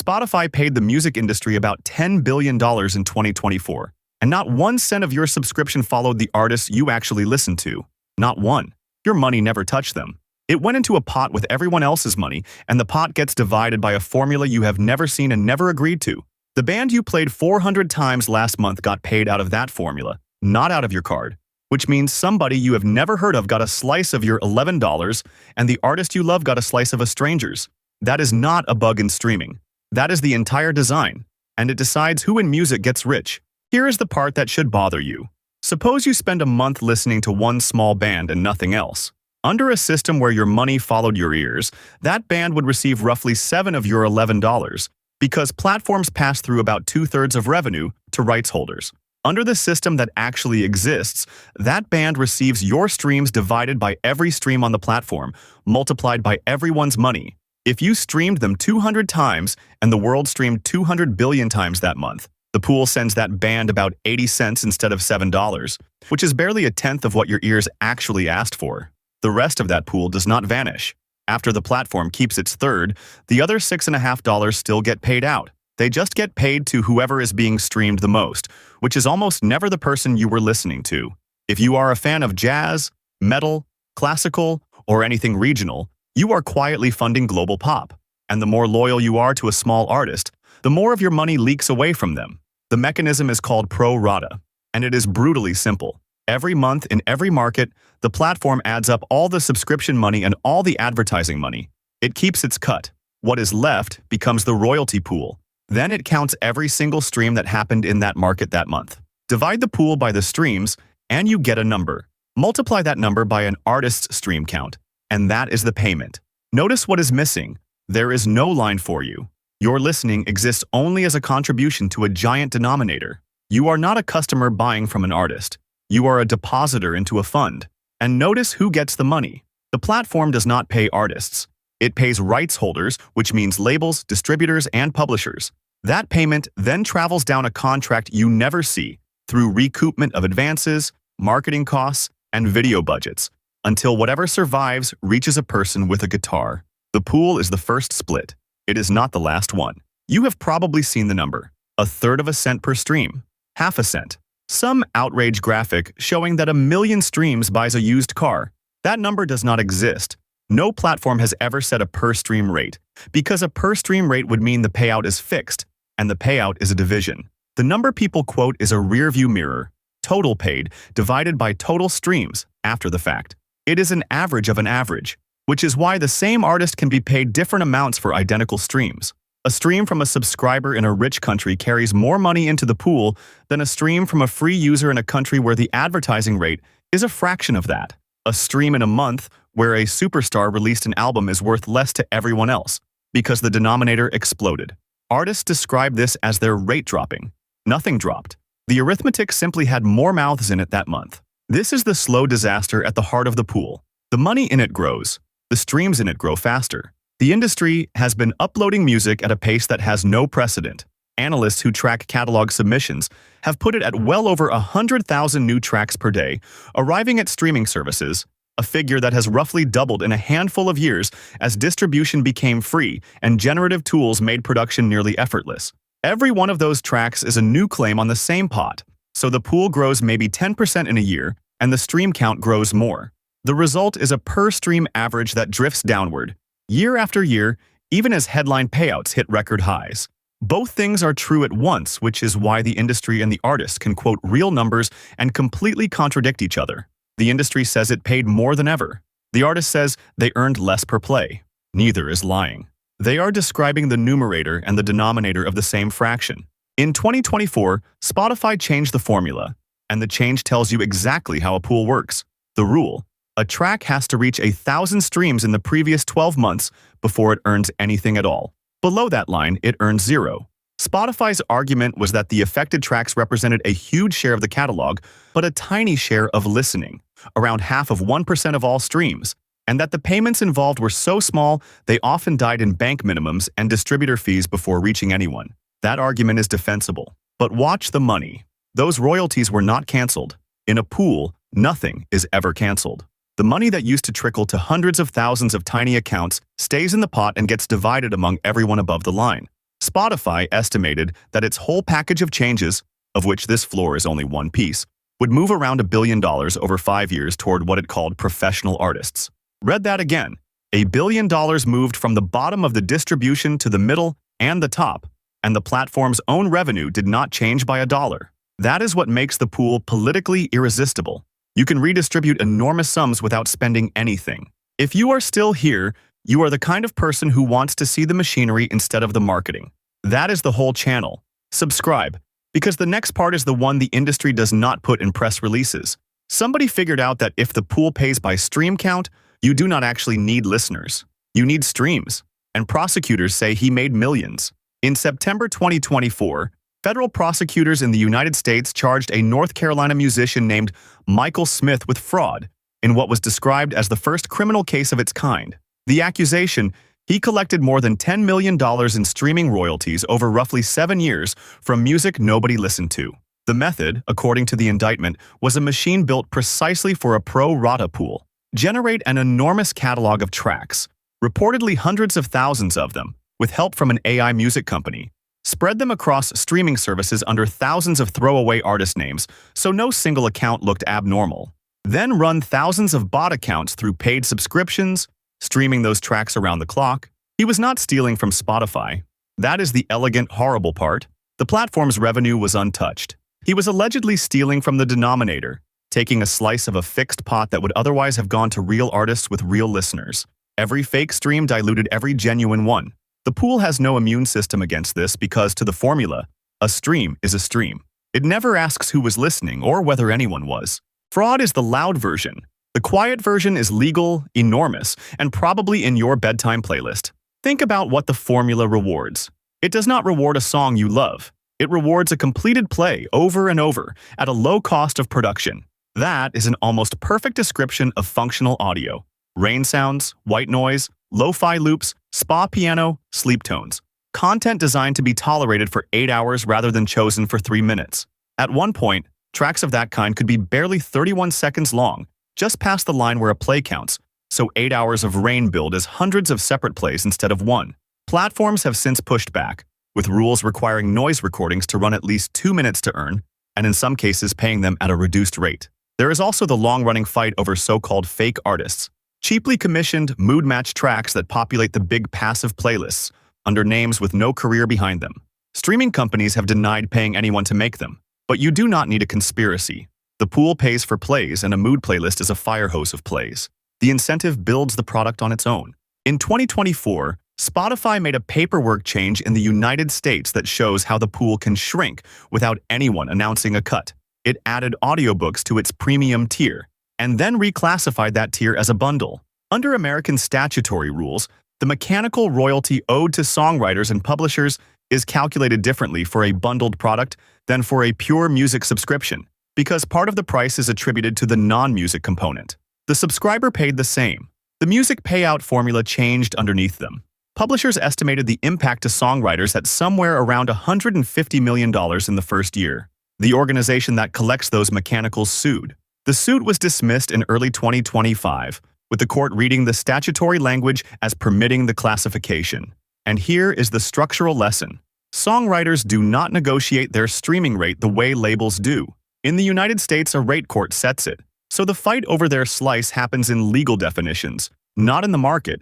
Spotify paid the music industry about $10 billion in 2024, and not 1 cent of your subscription followed the artists you actually listened to. Not one. Your money never touched them. It went into a pot with everyone else's money, and the pot gets divided by a formula you have never seen and never agreed to. The band you played 400 times last month got paid out of that formula, not out of your card, which means somebody you have never heard of got a slice of your $11, and the artist you love got a slice of a stranger's. That is not a bug in streaming. That is the entire design, and it decides who in music gets rich. Here is the part that should bother you. Suppose you spend a month listening to one small band and nothing else. Under a system where your money followed your ears, that band would receive roughly $7 of your $11, because platforms pass through about 2/3 of revenue to rights holders. Under the system that actually exists, that band receives your streams divided by every stream on the platform, multiplied by everyone's money. If you streamed them 200 times and the world streamed 200 billion times that month, the pool sends that band about 80 cents instead of $7, which is barely a tenth of what your ears actually asked for. The rest of that pool does not vanish. After the platform keeps its third, the other $6.50 still get paid out. They just get paid to whoever is being streamed the most, which is almost never the person you were listening to. If you are a fan of jazz, metal, classical, or anything regional, you are quietly funding global pop. And the more loyal you are to a small artist, the more of your money leaks away from them. The mechanism is called pro rata, and it is brutally simple. Every month in every market, the platform adds up all the subscription money and all the advertising money. It keeps its cut. What is left becomes the royalty pool. Then it counts every single stream that happened in that market that month. Divide the pool by the streams, and you get a number. Multiply that number by an artist's stream count, and that is the payment. Notice what is missing. There is no line for you. Your listening exists only as a contribution to a giant denominator. You are not a customer buying from an artist. You are a depositor into a fund. And notice who gets the money. The platform does not pay artists. It pays rights holders, which means labels, distributors, and publishers. That payment then travels down a contract you never see through recoupment of advances, marketing costs, and video budgets, until whatever survives reaches a person with a guitar. The pool is the first split. It is not the last one. You have probably seen the number. 1/3 of a cent per stream. 1/2 cent. Some outrage graphic showing that 1 million streams buys a used car. That number does not exist. No platform has ever set a per-stream rate, because a per-stream rate would mean the payout is fixed, and the payout is a division. The number people quote is a rear-view mirror, total paid, divided by total streams after the fact. It is an average of an average, which is why the same artist can be paid different amounts for identical streams. A stream from a subscriber in a rich country carries more money into the pool than a stream from a free user in a country where the advertising rate is a fraction of that. A stream in a month where a superstar released an album is worth less to everyone else because the denominator exploded. Artists describe this as their rate dropping. Nothing dropped. The arithmetic simply had more mouths in it that month. This is the slow disaster at the heart of the pool. The money in it grows. The streams in it grow faster. The industry has been uploading music at a pace that has no precedent. Analysts who track catalog submissions have put it at well over 100,000 new tracks per day, arriving at streaming services, a figure that has roughly doubled in a handful of years as distribution became free and generative tools made production nearly effortless. Every one of those tracks is a new claim on the same pot, so the pool grows maybe 10% in a year, and the stream count grows more. The result is a per-stream average that drifts downward, year after year, even as headline payouts hit record highs. Both things are true at once, which is why the industry and the artist can quote real numbers and completely contradict each other. The industry says it paid more than ever. The artist says they earned less per play. Neither is lying. They are describing the numerator and the denominator of the same fraction. In 2024, Spotify changed the formula, and the change tells you exactly how a pool works. The rule: a track has to reach 1,000 streams in the previous 12 months before it earns anything at all. Below that line, it earns 0. Spotify's argument was that the affected tracks represented a huge share of the catalog, but a tiny share of listening, around half of 1% of all streams, and that the payments involved were so small they often died in bank minimums and distributor fees before reaching anyone. That argument is defensible. But watch the money. Those royalties were not canceled. In a pool, nothing is ever canceled. The money that used to trickle to hundreds of thousands of tiny accounts stays in the pot and gets divided among everyone above the line. Spotify estimated that its whole package of changes, of which this floor is only one piece, would move around $1 billion over 5 years toward what it called professional artists. Read that again. $1 billion moved from the bottom of the distribution to the middle and the top, and the platform's own revenue did not change by $1. That is what makes the pool politically irresistible. You can redistribute enormous sums without spending anything. If you are still here, you are the kind of person who wants to see the machinery instead of the marketing. That is the whole channel. Subscribe, because the next part is the one the industry does not put in press releases. Somebody figured out that if the pool pays by stream count, you do not actually need listeners. You need streams. And prosecutors say he made millions. In September 2024, federal prosecutors in the United States charged a North Carolina musician named Michael Smith with fraud in what was described as the first criminal case of its kind. The accusation: he collected more than $10 million in streaming royalties over roughly 7 years from music nobody listened to. The method, according to the indictment, was a machine built precisely for a pro rata pool. Generate an enormous catalog of tracks, reportedly hundreds of thousands of them, with help from an AI music company. Spread them across streaming services under thousands of throwaway artist names, so no single account looked abnormal. Then run thousands of bot accounts through paid subscriptions, streaming those tracks around the clock. He was not stealing from Spotify. That is the elegant, horrible part. The platform's revenue was untouched. He was allegedly stealing from the denominator, taking a slice of a fixed pot that would otherwise have gone to real artists with real listeners. Every fake stream diluted every genuine one. The pool has no immune system against this because, to the formula, a stream is a stream. It never asks who was listening or whether anyone was. Fraud is the loud version. The quiet version is legal, enormous, and probably in your bedtime playlist. Think about what the formula rewards. It does not reward a song you love. It rewards a completed play over and over at a low cost of production. That is an almost perfect description of functional audio. Rain sounds, white noise, lo-fi loops, spa piano, sleep tones. Content designed to be tolerated for 8 hours rather than chosen for 3 minutes. At one point, tracks of that kind could be barely 31 seconds long, just past the line where a play counts, so 8 hours of rain billed as hundreds of separate plays instead of one. Platforms have since pushed back, with rules requiring noise recordings to run at least 2 minutes to earn, and in some cases paying them at a reduced rate. There is also the long-running fight over so-called fake artists, cheaply commissioned, mood-matched tracks that populate the big passive playlists under names with no career behind them. Streaming companies have denied paying anyone to make them, but you do not need a conspiracy. The pool pays for plays, and a mood playlist is a fire hose of plays. The incentive builds the product on its own. In 2024, Spotify made a paperwork change in the United States that shows how the pool can shrink without anyone announcing a cut. It added audiobooks to its premium tier, and then reclassified that tier as a bundle. Under American statutory rules, the mechanical royalty owed to songwriters and publishers is calculated differently for a bundled product than for a pure music subscription, because part of the price is attributed to the non-music component. The subscriber paid the same. The music payout formula changed underneath them. Publishers estimated the impact to songwriters at somewhere around $150 million in the first year. The organization that collects those mechanicals sued. The suit was dismissed in early 2025, with the court reading the statutory language as permitting the classification. And here is the structural lesson. Songwriters do not negotiate their streaming rate the way labels do. In the United States, a rate court sets it, so the fight over their slice happens in legal definitions, not in the market,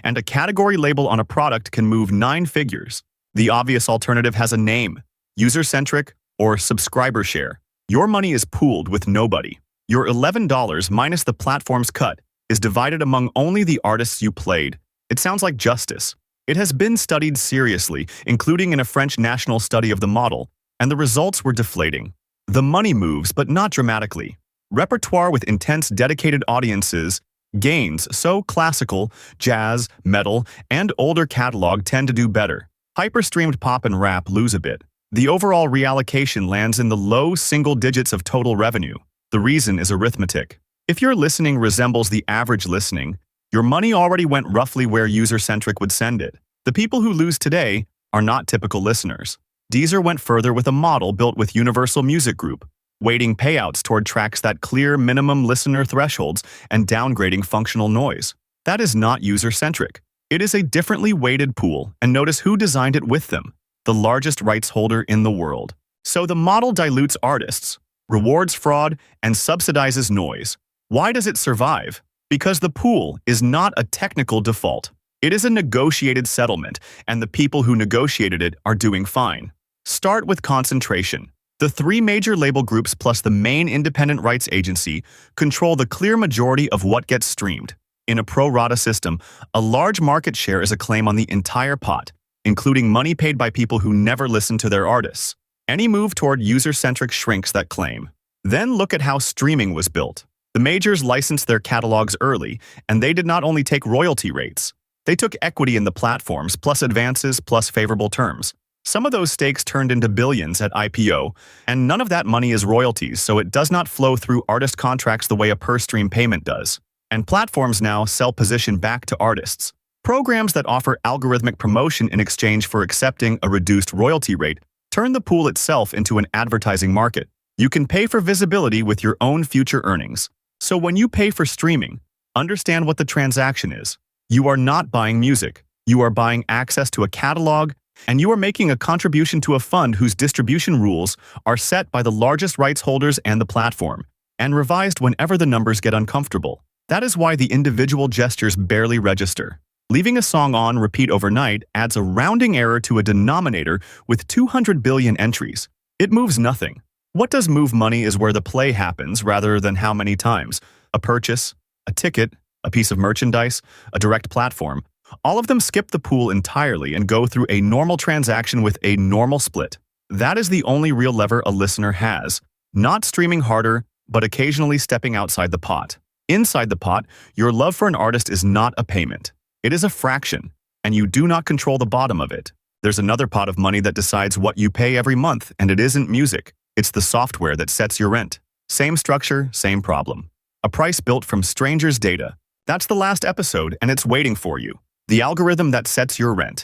and a category label on a product can move 9 figures. The obvious alternative has a name: user-centric or subscriber share. Your money is pooled with nobody. Your $11 minus the platform's cut is divided among only the artists you played. It sounds like justice. It has been studied seriously, including in a French national study of the model, and the results were deflating. The money moves, but not dramatically. Repertoire with intense dedicated audiences gains, so classical, jazz, metal, and older catalog tend to do better. Hyper-streamed pop and rap lose a bit. The overall reallocation lands in the low single digits of total revenue. The reason is arithmetic. If your listening resembles the average listening, your money already went roughly where user-centric would send it. The people who lose today are not typical listeners. Deezer went further with a model built with Universal Music Group, weighting payouts toward tracks that clear minimum listener thresholds and downgrading functional noise. That is not user-centric. It is a differently weighted pool, and notice who designed it with them. the largest rights holder in the world. So the model dilutes artists, rewards fraud, and subsidizes noise. Why does it survive? Because the pool is not a technical default. It is a negotiated settlement, and the people who negotiated it are doing fine. Start with concentration. The three major label groups plus the main independent rights agency control the clear majority of what gets streamed. In a pro-rata system, a large market share is a claim on the entire pot, including money paid by people who never listen to their artists. Any move toward user-centric shrinks that claim. Then look at how streaming was built. The majors licensed their catalogs early, and they did not only take royalty rates. They took equity in the platforms, plus advances, plus favorable terms. Some of those stakes turned into billions at IPO, and none of that money is royalties, so it does not flow through artist contracts the way a per-stream payment does. And platforms now sell position back to artists. Programs that offer algorithmic promotion in exchange for accepting a reduced royalty rate turn the pool itself into an advertising market. You can pay for visibility with your own future earnings. So when you pay for streaming, understand what the transaction is. You are not buying music. You are buying access to a catalog, and you are making a contribution to a fund whose distribution rules are set by the largest rights holders and the platform, and revised whenever the numbers get uncomfortable. That is why the individual gestures barely register. Leaving a song on repeat overnight adds a rounding error to a denominator with 200 billion entries. It moves nothing. What does move money is where the play happens rather than how many times. A purchase, a ticket, a piece of merchandise, a direct platform. All of them skip the pool entirely and go through a normal transaction with a normal split. That is the only real lever a listener has. Not streaming harder, but occasionally stepping outside the pot. Inside the pot, your love for an artist is not a payment. It is a fraction, and you do not control the bottom of it. There's another pot of money that decides what you pay every month, and it isn't music. It's the software that sets your rent. Same structure, same problem. A price built from strangers' data. That's the last episode, and it's waiting for you. The algorithm that sets your rent.